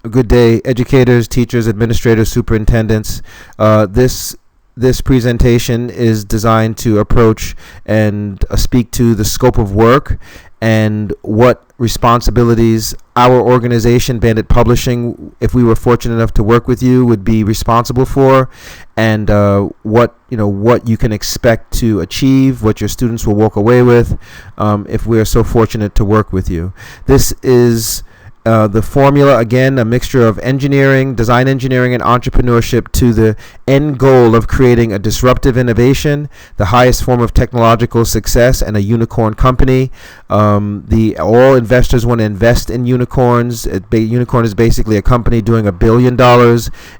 Good day, educators, teachers, administrators, superintendents. This presentation is designed to approach and speak to the scope of work and what responsibilities our organization, Bandit Publishing, if we were fortunate enough to work with you, would be responsible for, and what you can expect to achieve, what your students will walk away with, if we are so fortunate to work with you. This is the formula, again, a mixture of engineering, design engineering, and entrepreneurship to the end goal of creating a disruptive innovation, the highest form of technological success, and a unicorn company. All investors want to invest in unicorns. Unicorn is basically a company doing $1 billion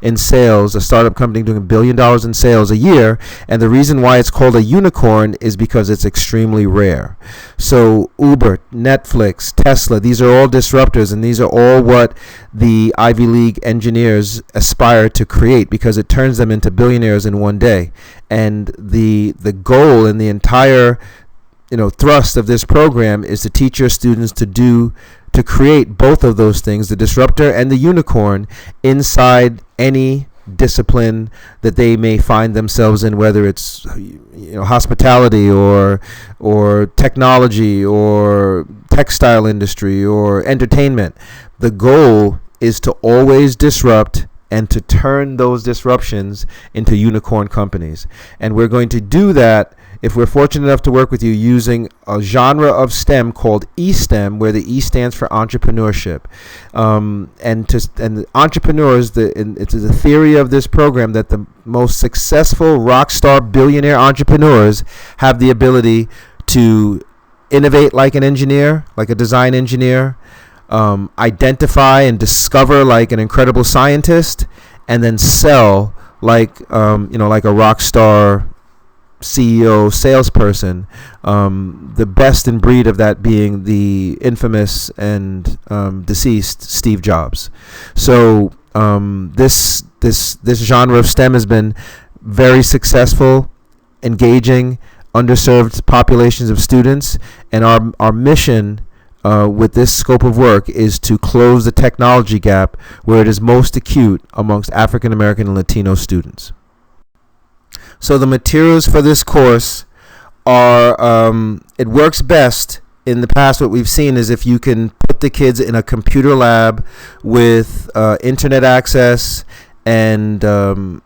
in sales, a startup company doing $1 billion in sales a year. And the reason why it's called a unicorn is because it's extremely rare. So Uber, Netflix, Tesla, these are all disruptors, and these are all what the Ivy League engineers aspire to create, because it turns them into billionaires in one day. And the goal and the entire thrust of this program is to teach your students to create both of those things, the disruptor and the unicorn, inside any discipline that they may find themselves in, whether it's hospitality or technology or textile industry or entertainment. The goal is to always disrupt and to turn those disruptions into unicorn companies. And we're going to do that, if we're fortunate enough to work with you, using a genre of STEM called E-STEM, where the E stands for entrepreneurship. And the entrepreneurs, it's the theory of this program that the most successful rock star billionaire entrepreneurs have the ability to innovate like an engineer, like a design engineer, identify and discover like an incredible scientist, and then sell like a rock star CEO, salesperson, the best in breed of that being the infamous and deceased Steve Jobs. So this genre of STEM has been very successful, engaging underserved populations of students, and our mission with this scope of work is to close the technology gap where it is most acute amongst African American and Latino students. So the materials for this course are, it works best. In the past, what we've seen is if you can put the kids in a computer lab with internet access and a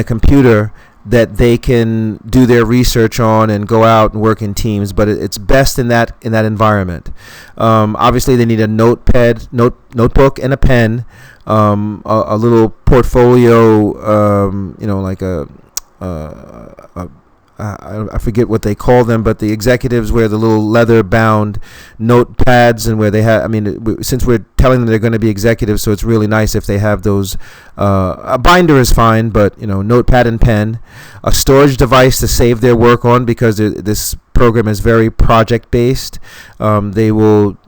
computer that they can do their research on and go out and work in teams, but it's best in that environment. Obviously, they need a notebook, and a pen, a little portfolio, like I forget what they call them, but the executives wear the little leather-bound notepads, and where they have, since we're telling them they're going to be executives, so it's really nice if they have those. A binder is fine, but notepad and pen, a storage device to save their work on, because this program is very project-based. They will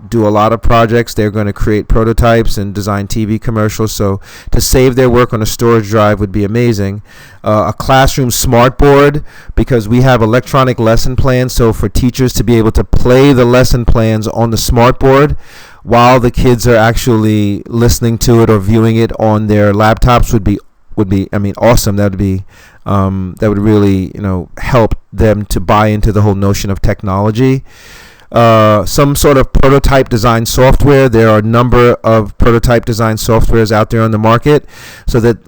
do a lot of projects. They're going to create prototypes and design TV commercials, so to save their work on a storage drive would be amazing. A classroom smart board, because we have electronic lesson plans, so for teachers to be able to play the lesson plans on the smart board while the kids are actually listening to it or viewing it on their laptops would be awesome. That would really help them to buy into the whole notion of technology. Some sort of prototype design software. There are a number of prototype design softwares out there on the market. So that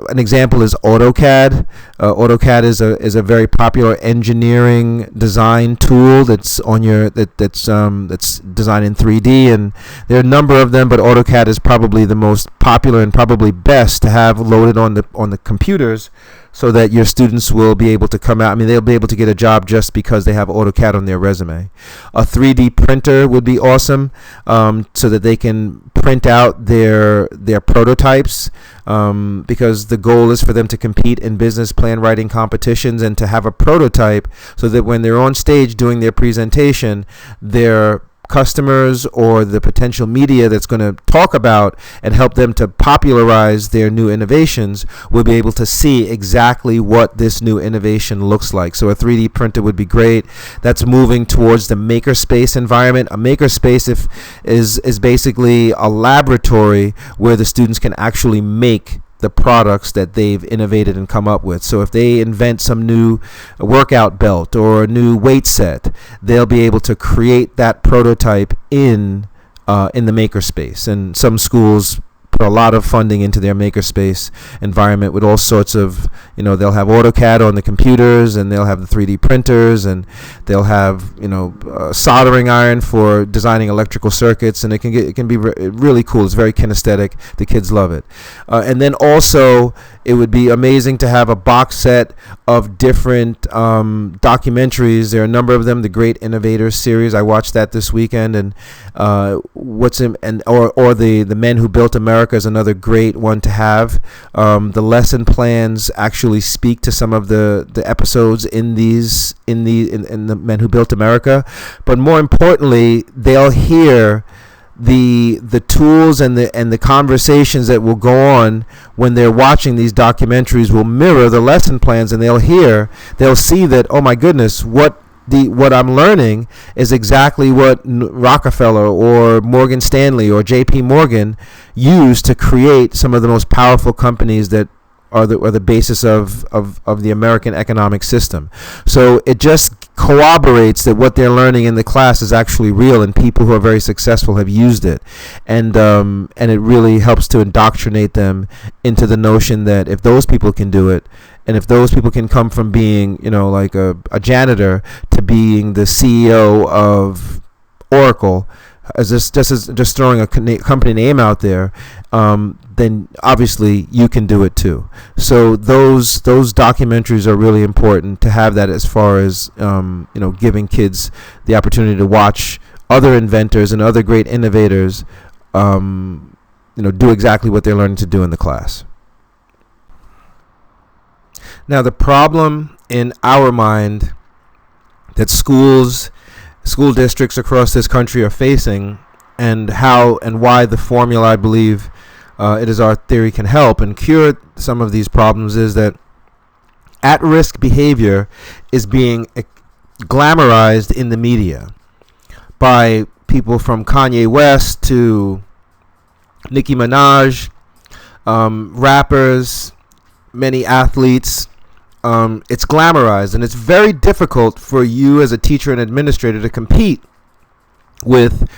an example is AutoCAD. AutoCAD is a very popular engineering design tool that's designed in 3D, and there are a number of them, but AutoCAD is probably the most popular and probably best to have loaded on the computers, so that your students will be able to come out. They'll be able to get a job just because they have AutoCAD on their resume. A 3D printer would be awesome, so that they can print out their prototypes, because the goal is for them to compete in business plan writing competitions and to have a prototype so that when they're on stage doing their presentation, their customers or the potential media that's going to talk about and help them to popularize their new innovations will be able to see exactly what this new innovation looks like. So a 3D printer would be great. That's moving towards the makerspace environment. A makerspace is basically a laboratory where the students can actually make the products that they've innovated and come up with. So if they invent some new workout belt or a new weight set, they'll be able to create that prototype in the makerspace. And some schools put a lot of funding into their makerspace environment with all sorts of, they'll have AutoCAD on the computers, and they'll have the 3D printers, and they'll have, soldering iron for designing electrical circuits, and it can be really cool. It's very kinesthetic. The kids love it. And then also, it would be amazing to have a box set of different documentaries. There are a number of them. The Great Innovators series, I watched that this weekend, and or the Men Who Built America is another great one to have. The lesson plans actually speak to some of the episodes in the Men Who Built America, but more importantly, they'll hear the tools and the conversations that will go on when they're watching these documentaries will mirror the lesson plans, and they'll see that, oh my goodness, what I'm learning is exactly what Rockefeller or Morgan Stanley or J.P. Morgan used to create some of the most powerful companies that are the basis of the American economic system. So it just corroborates that what they're learning in the class is actually real, and people who are very successful have used it, and it really helps to indoctrinate them into the notion that if those people can do it, and if those people can come from being, like a janitor to being the CEO of Oracle, just throwing a company name out there, then obviously you can do it too. So those documentaries are really important to have that as far as giving kids the opportunity to watch other inventors and other great innovators do exactly what they're learning to do in the class. Now, the problem in our mind that school districts across this country are facing, and how and why the formula, I believe, it is our theory, can help and cure some of these problems, is that at-risk behavior is being glamorized in the media by people from Kanye West to Nicki Minaj, rappers, many athletes. It's glamorized, and it's very difficult for you as a teacher and administrator to compete with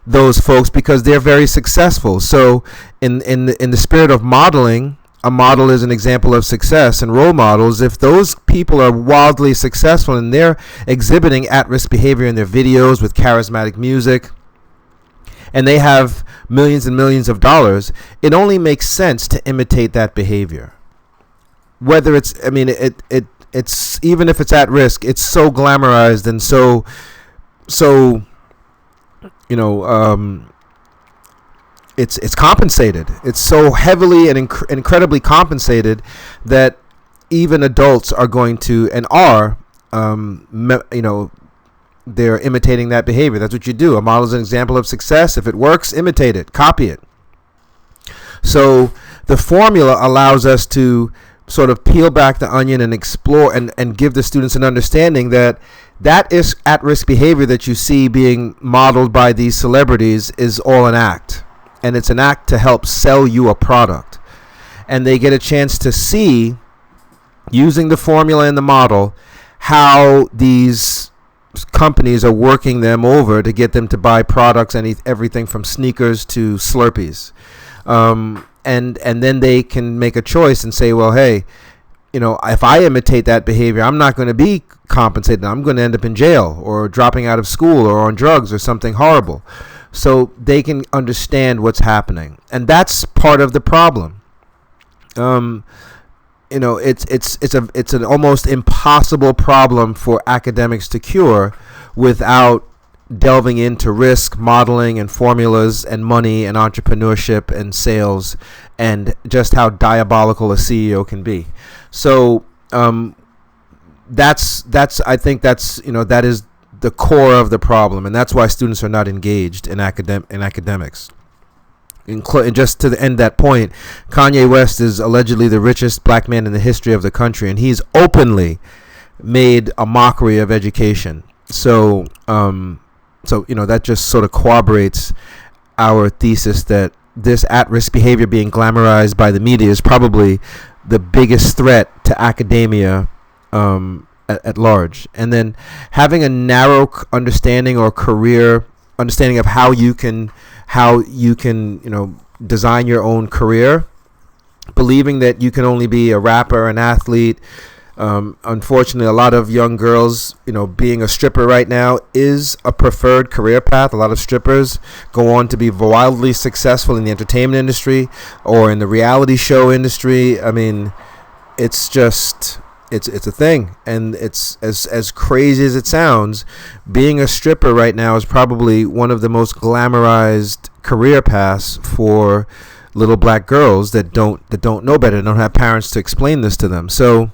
those folks because they're very successful. So in the spirit of modeling, a model is an example of success, and role models, if those people are wildly successful and they're exhibiting at-risk behavior in their videos with charismatic music, and they have millions and millions of dollars, it only makes sense to imitate that behavior. Whether it's, it's even if it's at risk, it's so glamorized and so it's compensated. It's so heavily and incredibly compensated that even adults are going to and are, they're imitating that behavior. That's what you do. A model is an example of success. If it works, imitate it, copy it. So the formula allows us to sort of peel back the onion and explore and give the students an understanding that is at-risk behavior that you see being modeled by these celebrities is all an act. And it's an act to help sell you a product. And they get a chance to see, using the formula and the model, how these companies are working them over to get them to buy products, and everything from sneakers to Slurpees. And then they can make a choice and say, well, hey, if I imitate that behavior, I'm not going to be compensated. I'm going to end up in jail or dropping out of school or on drugs or something horrible. So they can understand what's happening. And that's part of the problem. It's an almost impossible problem for academics to cure without delving into risk modeling and formulas and money and entrepreneurship and sales and just how diabolical a CEO can be. So I think that is the core of the problem, and that's why students are not engaged in academics. And just to end that point, Kanye West is allegedly the richest black man in the history of the country, and he's openly made a mockery of education. So that just sort of corroborates our thesis that this at-risk behavior being glamorized by the media is probably the biggest threat to academia at large. And then having a narrow understanding or career understanding of how you can design your own career, believing that you can only be a rapper, an athlete. Unfortunately, a lot of young girls, being a stripper right now is a preferred career path. A lot of strippers go on to be wildly successful in the entertainment industry or in the reality show industry. I mean, it's just, it's a thing. And it's as crazy as it sounds, being a stripper right now is probably one of the most glamorized career paths for little black girls that don't know better, don't have parents to explain this to them. So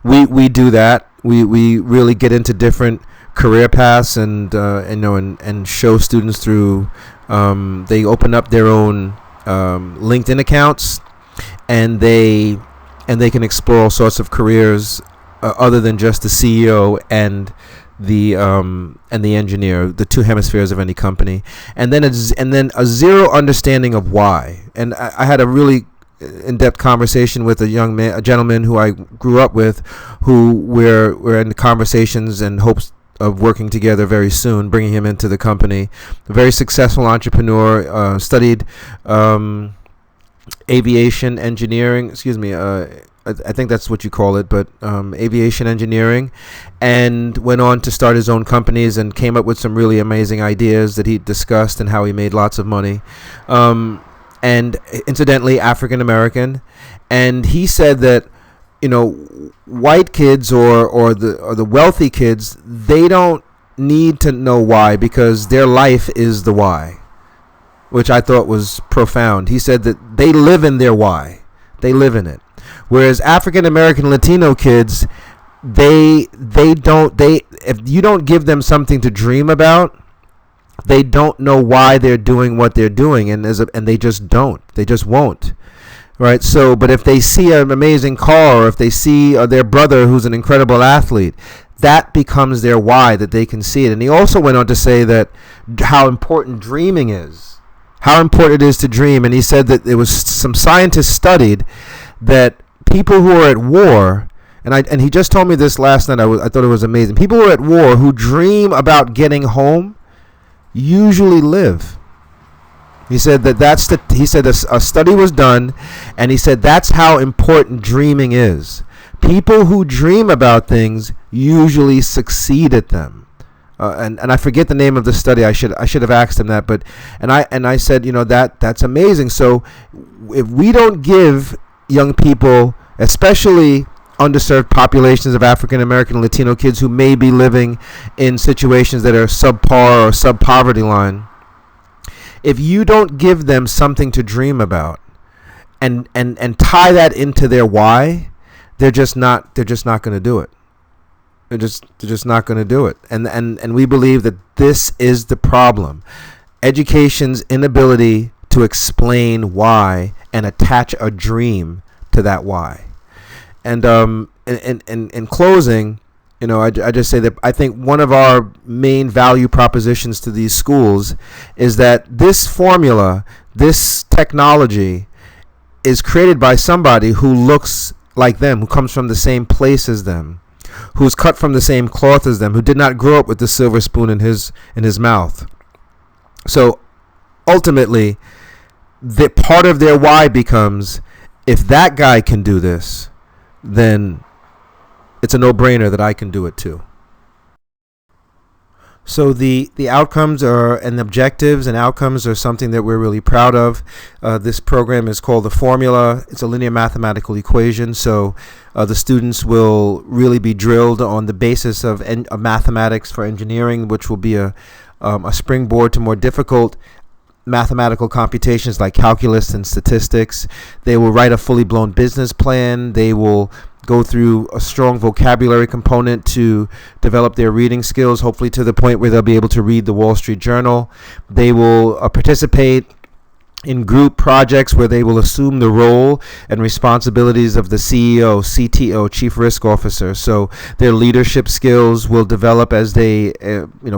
we do that. We really get into different career paths and show students through. They open up their own LinkedIn accounts, and they can explore all sorts of careers other than just the CEO and the engineer, the two hemispheres of any company, and then a zero understanding of why. And I had a really in-depth conversation with a gentleman who I grew up with, who we're in conversations and hopes of working together very soon, bringing him into the company. A very successful entrepreneur, studied aviation engineering. I think that's what you call it, but aviation engineering, and went on to start his own companies and came up with some really amazing ideas that he discussed and how he made lots of money. And incidentally, African American, and he said that white kids or the wealthy kids, they don't need to know why, because their life is the why, which I thought was profound. He said that they live in their why, they live in it, whereas African American Latino kids, if you don't give them something to dream about, they don't know why they're doing what they're doing, and they just don't. They just won't, right? So, but if they see an amazing car, or if they see their brother who's an incredible athlete, that becomes their why, that they can see it. And he also went on to say that how important dreaming is, how important it is to dream. And he said that there was some scientists studied that people who are at war, and he just told me this last night. I thought it was amazing. People who are at war who dream about getting home usually live. He said a study was done, and he said that's how important dreaming is. People who dream about things usually succeed at them. And I forget the name of the study. I should have asked him that, but I said, that's amazing. So if we don't give young people, especially underserved populations of African American and Latino kids who may be living in situations that are subpar or sub-poverty line, if you don't give them something to dream about and tie that into their why, they're just not going to do it. They're just not going to do it. And we believe that this is the problem. Education's inability to explain why and attach a dream to that why. And in closing, I just say that I think one of our main value propositions to these schools is that this formula, this technology, is created by somebody who looks like them, who comes from the same place as them, who's cut from the same cloth as them, who did not grow up with the silver spoon in his mouth. So ultimately, the part of their why becomes, if that guy can do this, then it's a no-brainer that I can do it too. So the outcomes and objectives and outcomes are something that we're really proud of. This program is called The Formula. It's a linear mathematical equation. So the students will really be drilled on the basis of mathematics for engineering, which will be a springboard to more difficult mathematical computations like calculus and statistics. They will write a fully blown business plan. They will go through a strong vocabulary component to develop their reading skills, hopefully to the point where they'll be able to read the Wall Street Journal. They will participate in group projects where they will assume the role and responsibilities of the CEO, CTO, Chief Risk Officer. So their leadership skills will develop as they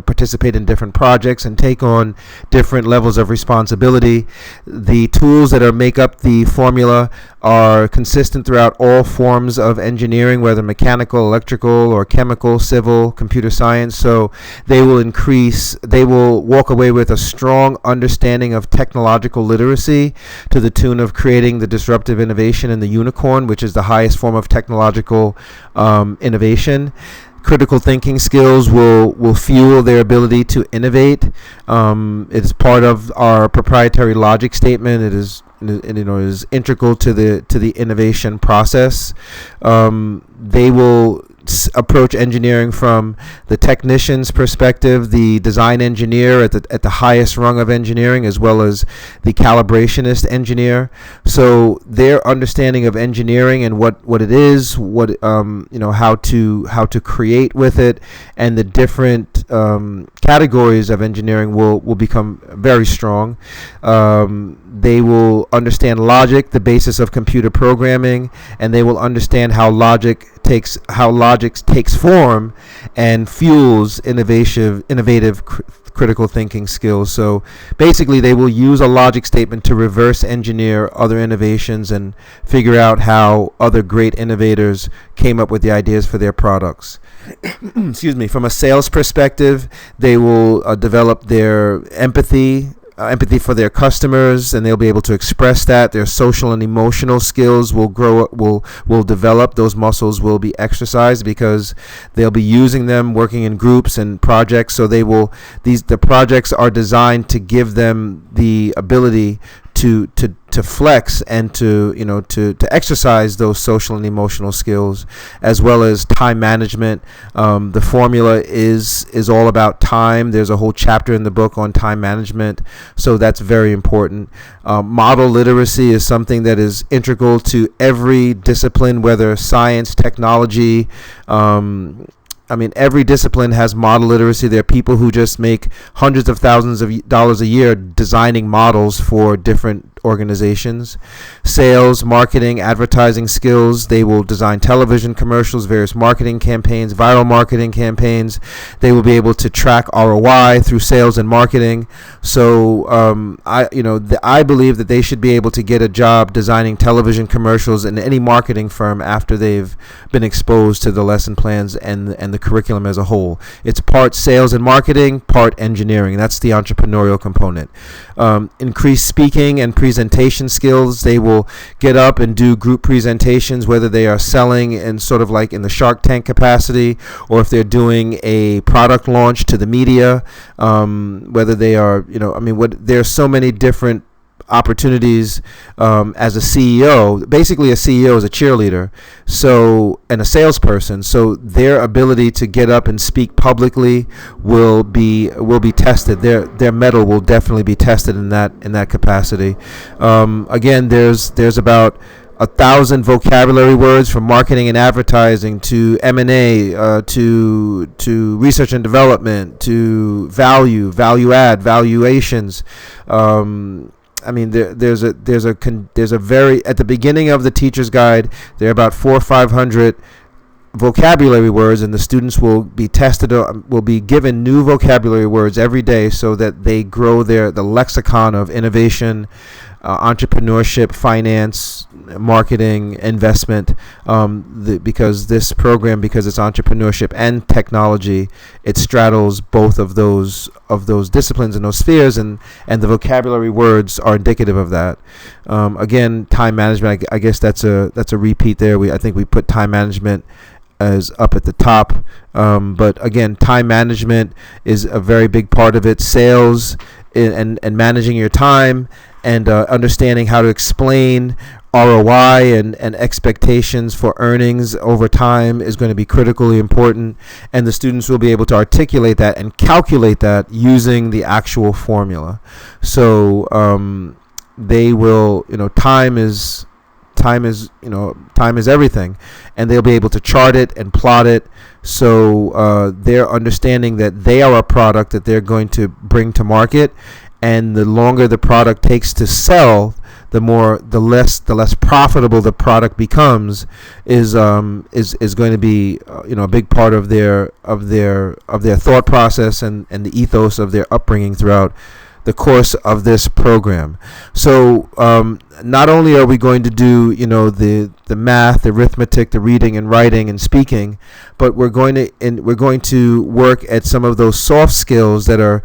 participate in different projects and take on different levels of responsibility. The tools that make up the formula are consistent throughout all forms of engineering, whether mechanical, electrical, or chemical, civil, computer science. So they will walk away with a strong understanding of technological literacy to the tune of creating the disruptive innovation and the unicorn, which is the highest form of technological innovation. Critical thinking skills will fuel their ability to innovate. It's part of our proprietary logic statement. It is integral to the innovation process. They will approach engineering from the technician's perspective, the design engineer at the highest rung of engineering, as well as the calibrationist engineer. So their understanding of engineering and what it is, how to create with it, and the different categories of engineering will become very strong. They will understand logic, the basis of computer programming, and they will understand how logic takes form and fuels innovative critical thinking skills. So basically they will use a logic statement to reverse engineer other innovations and figure out how other great innovators came up with the ideas for their products. Excuse me. From a sales perspective, they will develop their empathy for their customers, and they'll be able to express that. Their social and emotional skills will develop. Those muscles will be exercised because they'll be using them working in groups and projects. So the projects are designed to give them the ability to flex and to exercise those social and emotional skills, as well as time management. The formula is all about time. There's a whole chapter in the book on time management, so that's very important. Model literacy is something that is integral to every discipline, whether science, technology. Every discipline has model literacy. There are people who just make hundreds of thousands of dollars a year designing models for different organizations. Sales, marketing, advertising skills. They will design television commercials, various marketing campaigns, viral marketing campaigns. They will be able to track ROI through sales and marketing. So I believe that they should be able to get a job designing television commercials in any marketing firm after they've been exposed to the lesson plans and the curriculum as a whole. It's part sales and marketing, part engineering. That's the entrepreneurial component. Increased speaking and presentation skills. They will get up and do group presentations, whether they are selling in sort of like in the Shark Tank capacity, or if they're doing a product launch to the media, whether they are, there's so many different opportunities as a CEO. Basically, a CEO is a cheerleader, and a salesperson. So their ability to get up and speak publicly will be tested. Their mettle will definitely be tested in that capacity. Again, there's about 1,000 vocabulary words, from marketing and advertising to M&A, to research and development, to value add, valuations. There's a very, at the beginning of the teacher's guide, there are about 400 or 500 vocabulary words, and the students will be given new vocabulary words every day so that they grow the lexicon of innovation, entrepreneurship, finance, marketing, investment, because this program, because it's entrepreneurship and technology, it straddles both of those disciplines and those spheres, and the vocabulary words are indicative of that. Again, time management, I guess that's a repeat there. I think we put time management as up at the top, but again, time management is a very big part of it. Sales and managing your time, and understanding how to explain ROI and expectations for earnings over time is going to be critically important, and the students will be able to articulate that and calculate that using the actual formula. So they will, time is everything, and they'll be able to chart it and plot it. So they're understanding that they are a product that they're going to bring to market, and the longer the product takes to sell, the less profitable the product becomes is going to be a big part of their thought process and the ethos of their upbringing throughout the course of this program. So not only are we going to do the math, the arithmetic, the reading and writing and speaking, but we're going to work at some of those soft skills that are.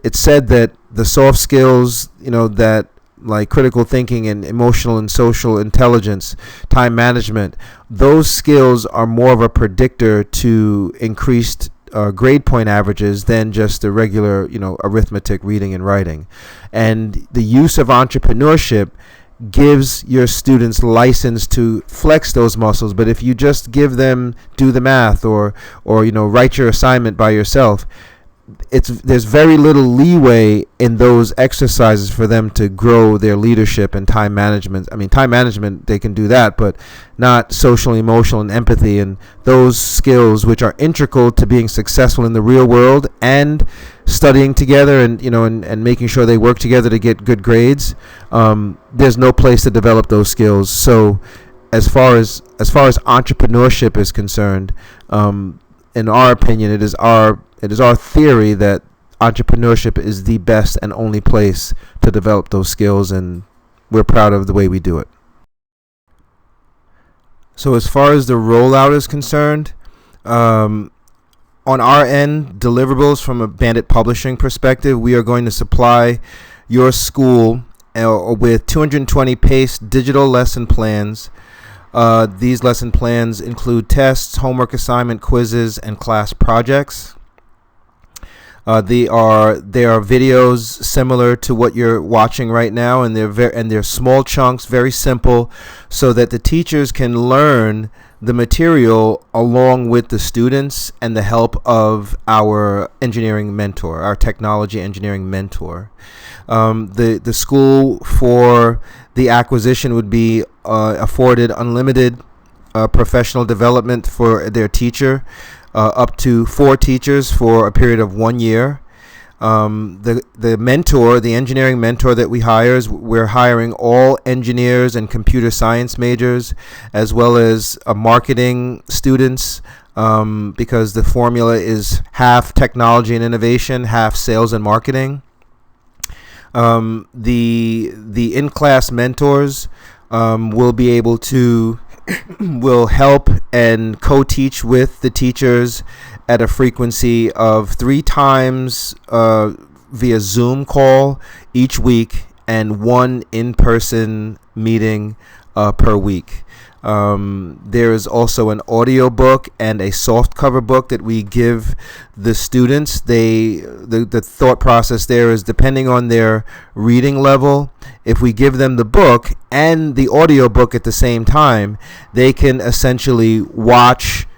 It's said that the soft skills, that like critical thinking and emotional and social intelligence, time management, those skills are more of a predictor to increased grade point averages than just the regular, arithmetic, reading and writing. And the use of entrepreneurship gives your students license to flex those muscles. But if you just give them do the math or write your assignment by yourself, there's very little leeway in those exercises for them to grow their leadership and time management. I mean, time management, they can do that, but not social, emotional, and empathy, and those skills which are integral to being successful in the real world and studying together and and making sure they work together to get good grades. There's no place to develop those skills. So as far as entrepreneurship is concerned, in our opinion, it is our theory that entrepreneurship is the best and only place to develop those skills, and we're proud of the way we do it. So as far as the rollout is concerned, on our end, deliverables from a Bandit Publishing perspective, we are going to supply your school with 220 PACE digital lesson plans. These lesson plans include tests, homework assignment, quizzes, and class projects. They are videos similar to what you're watching right now, and they're small chunks, very simple, so that the teachers can learn the material along with the students and the help of our engineering mentor, our technology engineering mentor. The school for the acquisition would be afforded unlimited professional development for their teacher. Up to 4 teachers for a period of 1 year. The mentor, the engineering mentor that we hire, we're hiring all engineers and computer science majors, as well as marketing students, because the formula is half technology and innovation, half sales and marketing. The in-class mentors will be able to will help and co-teach with the teachers at a frequency of 3 times via Zoom call each week and 1 in-person meeting per week. There is also an audio book and a soft cover book that we give the students. The thought process there is, depending on their reading level, if we give them the book and the audio book at the same time, they can essentially watch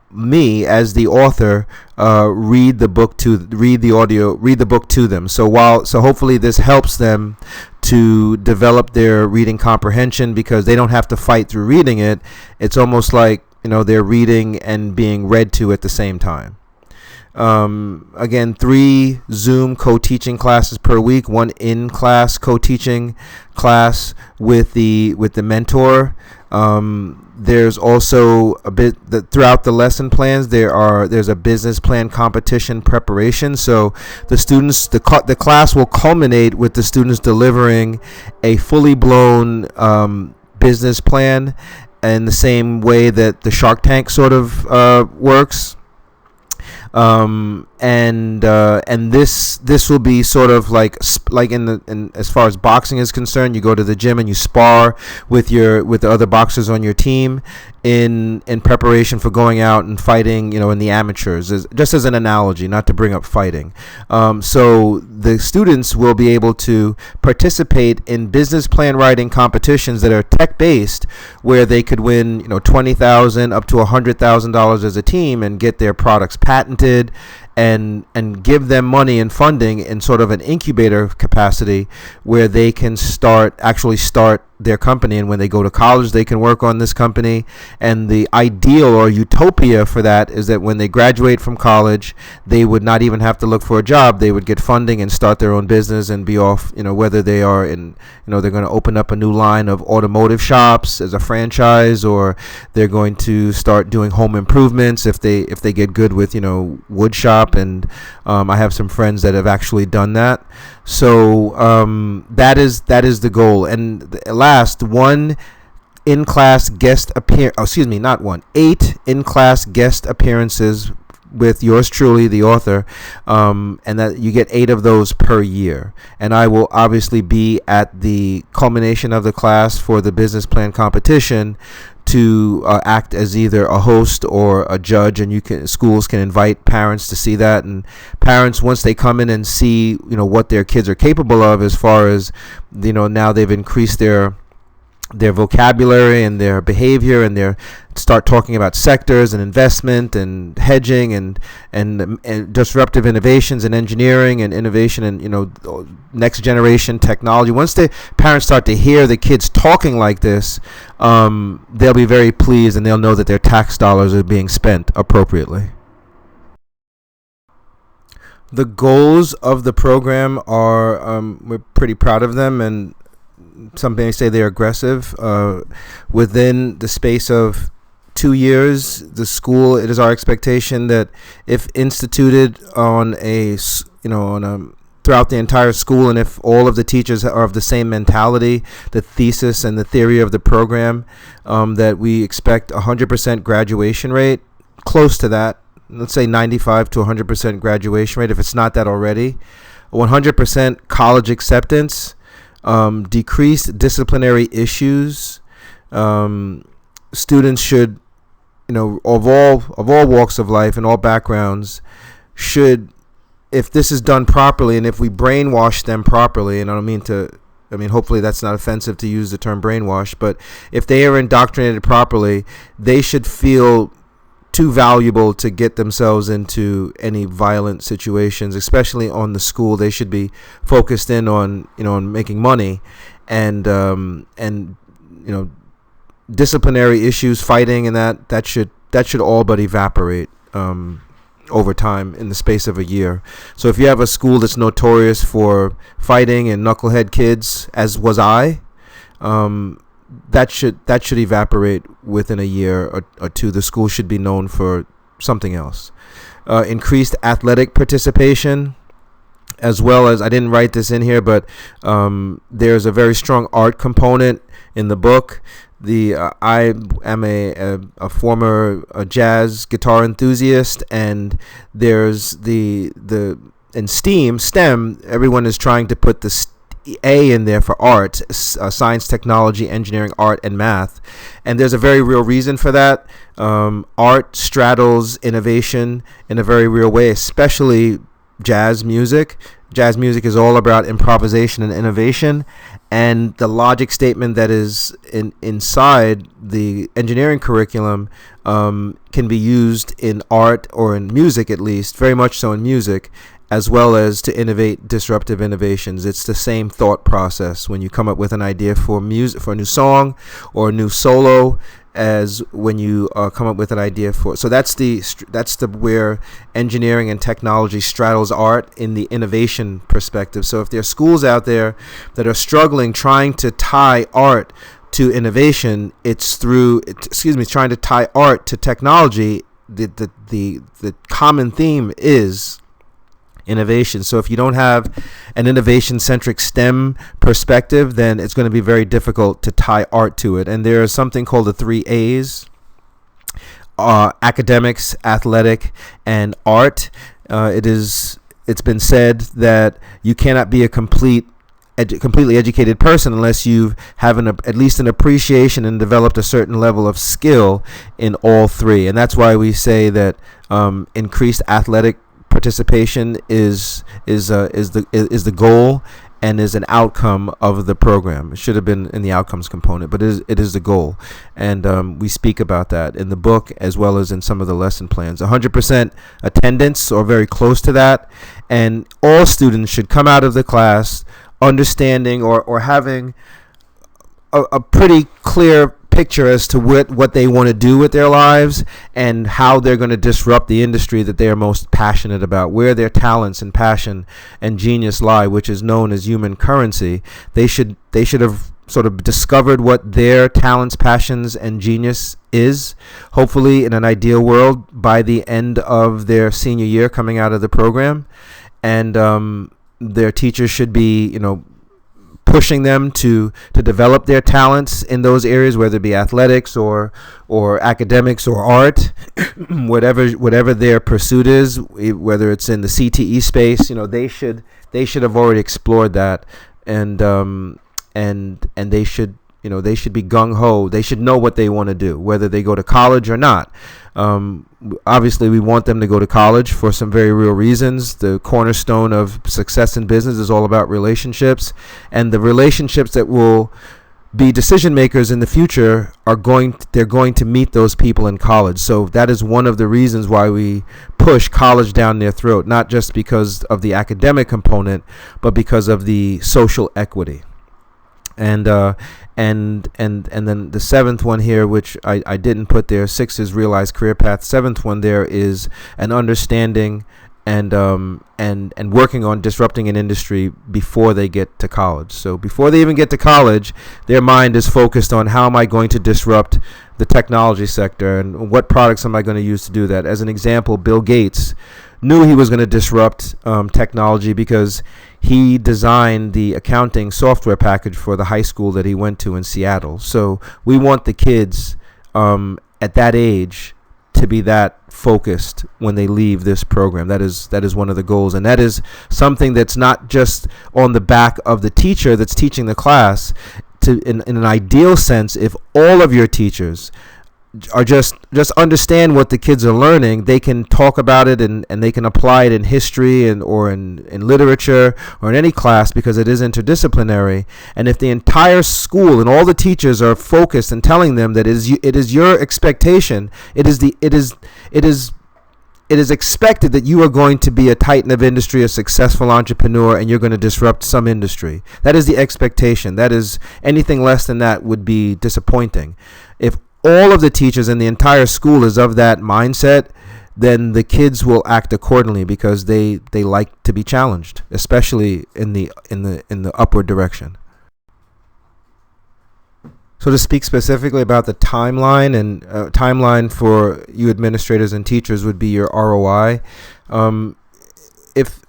me as the author read the book to them. So hopefully this helps them to develop their reading comprehension, because they don't have to fight through reading it. It's almost like they're reading and being read to at the same time. Again, 3 Zoom co-teaching classes per week, 1 in-class co-teaching class with the mentor. There's also a bit throughout the lesson plans. There's a business plan competition preparation. So the class will culminate with the students delivering a fully blown business plan in the same way that the Shark Tank sort of works. And this will be sort of like in as far as boxing is concerned, you go to the gym and you spar with the other boxers on your team. in preparation for going out and fighting, in the amateurs, just as an analogy, not to bring up fighting. So the students will be able to participate in business plan writing competitions that are tech-based, where they could win, $20,000 up to $100,000 as a team and get their products patented, and give them money and funding in sort of an incubator capacity, where they can actually start their company. And when they go to college, they can work on this company. And the ideal or utopia for that is that when they graduate from college, they would not even have to look for a job. They would get funding and start their own business and be off, whether they are they're going to open up a new line of automotive shops as a franchise, or they're going to start doing home improvements if they get good with, wood shop. And I have some friends that have actually done that. So that is the goal. And last, 8 in-class guest appearances with yours truly, the author, and that you get 8 of those per year. And I will obviously be at the culmination of the class for the business plan competition to act as either a host or a judge, and schools can invite parents to see that. And parents, once they come in and see what their kids are capable of, as far as now they've increased their vocabulary and their behavior, and they start talking about sectors and investment and hedging and disruptive innovations and engineering and innovation and next generation technology. Once the parents start to hear the kids talking like this, they'll be very pleased, and they'll know that their tax dollars are being spent appropriately. The goals of the program are, we're pretty proud of them, and some may say they're aggressive. Within the space of 2 years, it is our expectation that if instituted on throughout the entire school, and if all of the teachers are of the same mentality, the thesis and the theory of the program, that we expect 100% graduation rate, close to that. Let's say 95 to 100% graduation rate, if it's not that already. 100% college acceptance. Decreased disciplinary issues. Students should, of all walks of life and all backgrounds, should, if this is done properly, and if we brainwash them properly, and hopefully that's not offensive to use the term brainwash, but if they are indoctrinated properly, they should feel too valuable to get themselves into any violent situations, especially on the school. They should be focused in on making money, and disciplinary issues, fighting, and that should all but evaporate over time in the space of a year. So if you have a school that's notorious for fighting and knucklehead kids, as was I, that should evaporate within a year or two. The school should be known for something else. Increased athletic participation, as well as, I didn't write this in here, but there's a very strong art component in the book. I am a former jazz guitar enthusiast, and there's in STEM, everyone is trying to put the A in there for art, science, technology, engineering, art, and math. And there's a very real reason for that. Art straddles innovation in a very real way, especially jazz music. Jazz music is all about improvisation and innovation. And the logic statement that is inside the engineering curriculum can be used in art, or in music at least, very much so in music, as well as to innovate disruptive innovations. It's the same thought process when you come up with an idea for music, for a new song or a new solo, as when you come up with an idea for. So that's the where engineering and technology straddles art in the innovation perspective. So if there are schools out there that are struggling trying to tie art to innovation, trying to tie art to technology. The common theme is innovation. So if you don't have an innovation-centric STEM perspective, then it's going to be very difficult to tie art to it. And there is something called the 3 A's: academics, athletic, and art. It's been said that you cannot be a complete completely educated person unless you have at least an appreciation and developed a certain level of skill in all three. And that's why we say that increased athletic participation is the goal and is an outcome of the program. It should have been in the outcomes component, but it is the goal. And we speak about that in the book as well as in some of the lesson plans. 100% attendance or very close to that. And all students should come out of the class understanding or having a pretty clear picture as to what they want to do with their lives and how they're going to disrupt the industry that they are most passionate about, where their talents and passion and genius lie, which is known as human currency. They should have sort of discovered what their talents, passions, and genius is, hopefully in an ideal world by the end of their senior year coming out of the program. And their teachers should be, pushing them to develop their talents in those areas, whether it be athletics or academics or art, whatever their pursuit is, whether it's in the CTE space. They should have already explored that, and they should be gung ho. They should know what they want to do, whether they go to college or not. Obviously, we want them to go to college for some very real reasons. The cornerstone of success in business is all about relationships, and the relationships that will be decision makers in the future they're going to meet those people in college. So that is one of the reasons why we push college down their throat, not just because of the academic component, but because of the social equity. And then the seventh one here, which I didn't put there, 6 is realized career path. 7th one there is an understanding and working on disrupting an industry before they get to college. So before they even get to college, their mind is focused on how am I going to disrupt the technology sector and what products am I going to use to do that. As an example, Bill Gates knew he was going to disrupt technology because he designed the accounting software package for the high school that he went to in Seattle. So we want the kids at that age to be that focused when they leave this program. That is one of the goals, and that is something that's not just on the back of the teacher that's teaching the class. In an ideal sense, if all of your teachers are just understand what the kids are learning, they can talk about it and they can apply it in history or in literature or in any class, because it is interdisciplinary. And if the entire school and all the teachers are focused and telling them that it is your expectation, it is expected that you are going to be a titan of industry, a successful entrepreneur, and you're going to disrupt some industry. That is the expectation. That is, anything less than that would be disappointing. If all of the teachers in the entire school is of that mindset, then the kids will act accordingly, because they like to be challenged, especially in the upward direction. So to speak specifically about the timeline, and timeline for you administrators and teachers would be your ROI.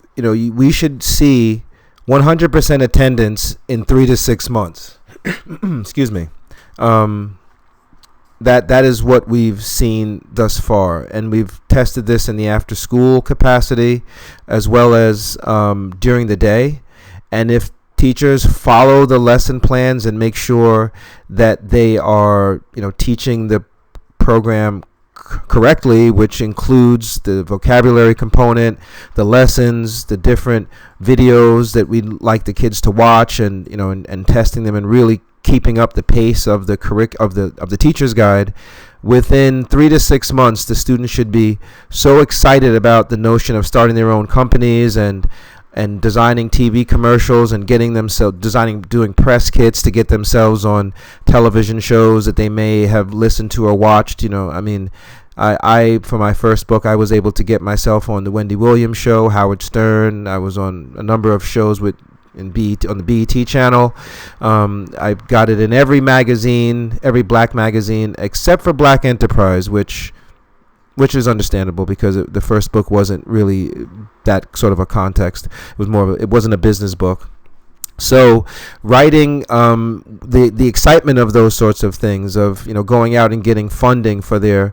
We should see 100% attendance in 3 to 6 months. Excuse me. That is what we've seen thus far, and we've tested this in the after school capacity as well as during the day. And if teachers follow the lesson plans and make sure that they are teaching the program correctly, which includes the vocabulary component, the lessons, the different videos that we like the kids to watch, and testing them and really keeping up the pace of the of the teacher's guide, within 3 to 6 months, the students should be so excited about the notion of starting their own companies and designing TV commercials and doing press kits to get themselves on television shows that they may have listened to or watched. I for my first book, I was able to get myself on the Wendy Williams show, Howard Stern. I was on a number of shows on the BET channel. I got it in every magazine, every black magazine, except for Black Enterprise, which is understandable, because the first book wasn't really that sort of a context. It was it wasn't a business book. So writing the excitement of those sorts of things, of going out and getting funding for their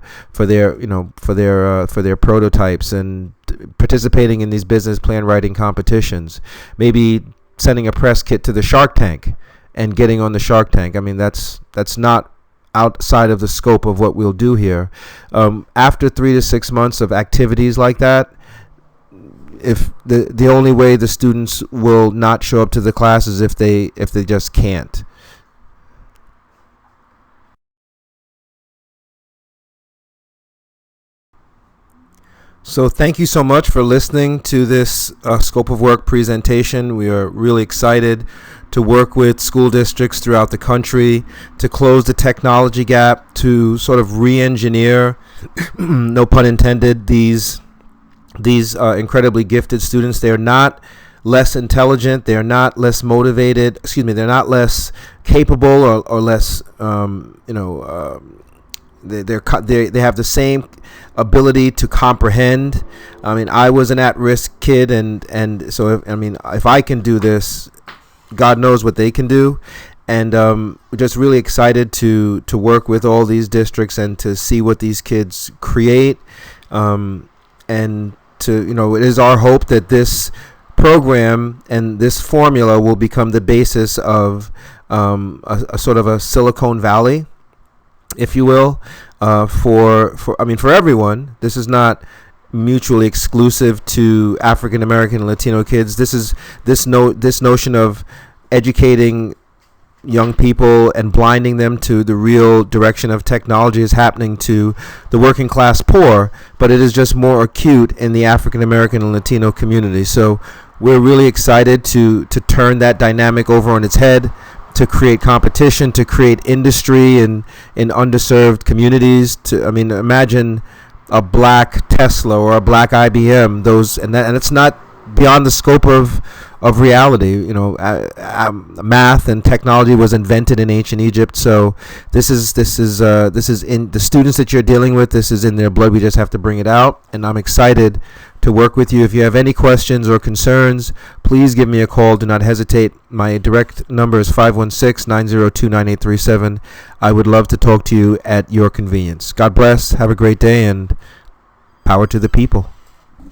prototypes, and participating in these business plan writing competitions, maybe sending a press kit to the Shark Tank and getting on the Shark Tank. I mean, that's not outside of the scope of what we'll do here. After 3 to 6 months of activities like that, if the only way the students will not show up to the class is if they just can't. So thank you so much for listening to this scope of work presentation. We are really excited to work with school districts throughout the country to close the technology gap, to sort of re-engineer, no pun intended, these incredibly gifted students. They are not less intelligent. They are not less motivated. They're not less capable or less, they have the same ability to comprehend. I mean, I was an at-risk kid, and so if I can do this, God knows what they can do. And we're just really excited to work with all these districts and to see what these kids create. And it is our hope that this program and this formula will become the basis of a sort of a Silicon Valley, if you will, for everyone. This is not mutually exclusive to African American and Latino kids. This notion of educating young people and blinding them to the real direction of technology is happening to the working class poor, but it is just more acute in the African American and Latino community. So we're really excited to turn that dynamic over on its head, to create competition, to create industry in underserved communities. Imagine a black Tesla or a black IBM. And it's not beyond the scope of reality. Math and technology was invented in ancient Egypt. So this is in the students that you're dealing with. This is in their blood. We just have to bring it out. And I'm excited to work with you. If you have any questions or concerns, please give me a call. Do not hesitate. My direct number is 516-902-9837. I would love to talk to you at your convenience. God bless. Have a great day, and power to the people.